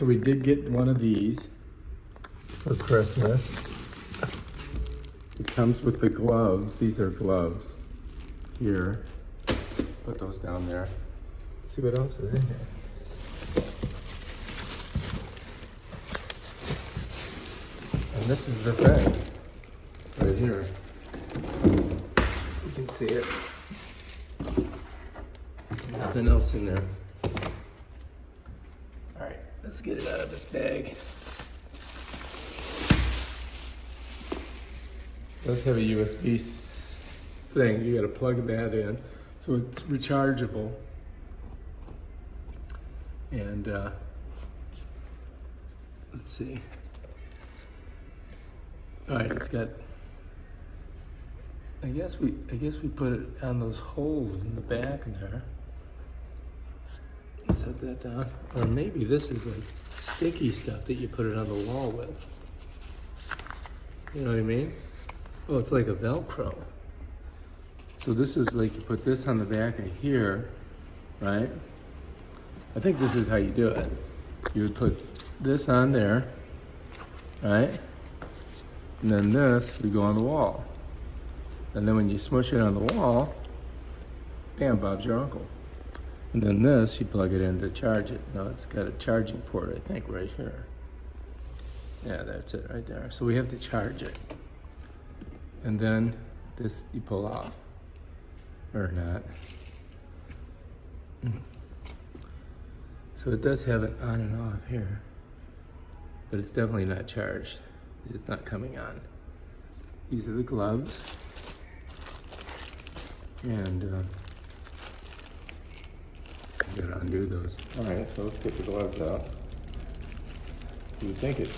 So we did get one of these for Christmas. It comes with the gloves. These are gloves here. Put those down there. Let's see what else is in here. And this is the thing right here. You can see it. Nothing else in there. All right, let's get it out of its bag. It does have a USB thing. You got to plug that in, so it's rechargeable. And let's see. All right, it's got. I guess we put it on those holes in the back in there. Set that down. Or maybe this is like sticky stuff that you put it on the wall with. You know what I mean? Oh, it's like a Velcro. So this is like you put this on the back of here, right? I think this is how you do it. You would put this on there, right? And then this would go on the wall. And then when you smush it on the wall, bam, Bob's your uncle. And then this, you plug it in to charge it. Now it's got a charging port, I think, right here. Yeah, that's it right there. So we have to charge it. And then this you pull off, or not. So it does have it on and off here, but it's definitely not charged. It's not coming on. These are the gloves. And you gotta undo those. All right, so let's get the gloves out. What do you think it?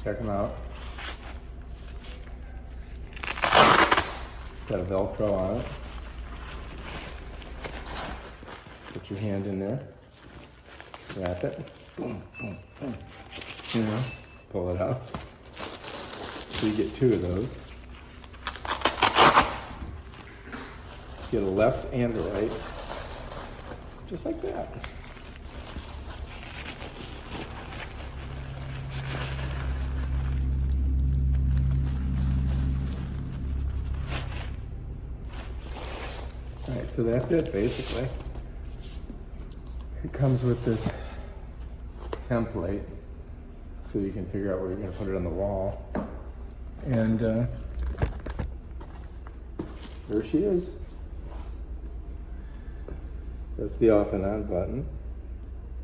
Check them out. Got a Velcro on it. Put your hand in there. Wrap it. Boom, boom, boom. You know, pull it out. So you get two of those. Get a left and a right, just like that. All right, so that's it basically. It comes with this template, so you can figure out where you're going to put it on the wall. And there she is. That's the off and on button,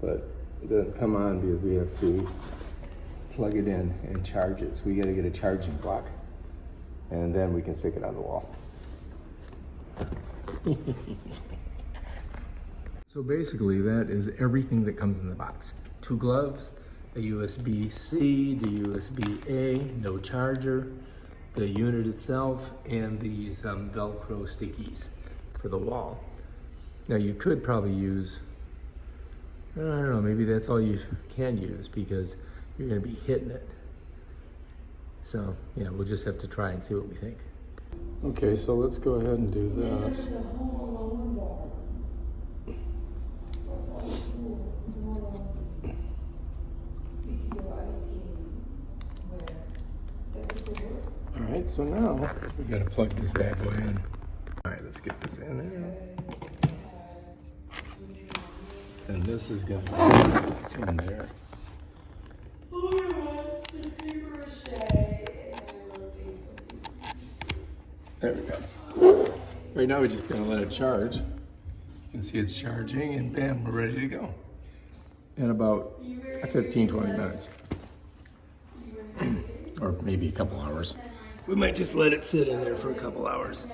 but it doesn't come on because we have to plug it in and charge it. So we got to get a charging block, and then we can stick it on the wall. So basically that is everything that comes in the box. 2 gloves, a USB-C to USB-A, no charger, the unit itself, and these Velcro stickies for the wall. Now you could probably use, I don't know, maybe that's all you can use because you're gonna be hitting it. So yeah, we'll just have to try and see what we think. Okay, so let's go ahead and do this. All right, so now we gotta plug this bad boy in. All right, let's get this in there. And this is going to be in there. There we go. Right now we're just going to let it charge. You can see it's charging and bam, we're ready to go. In about 15-20 minutes. Or maybe a couple hours. We might just let it sit in there for a couple hours.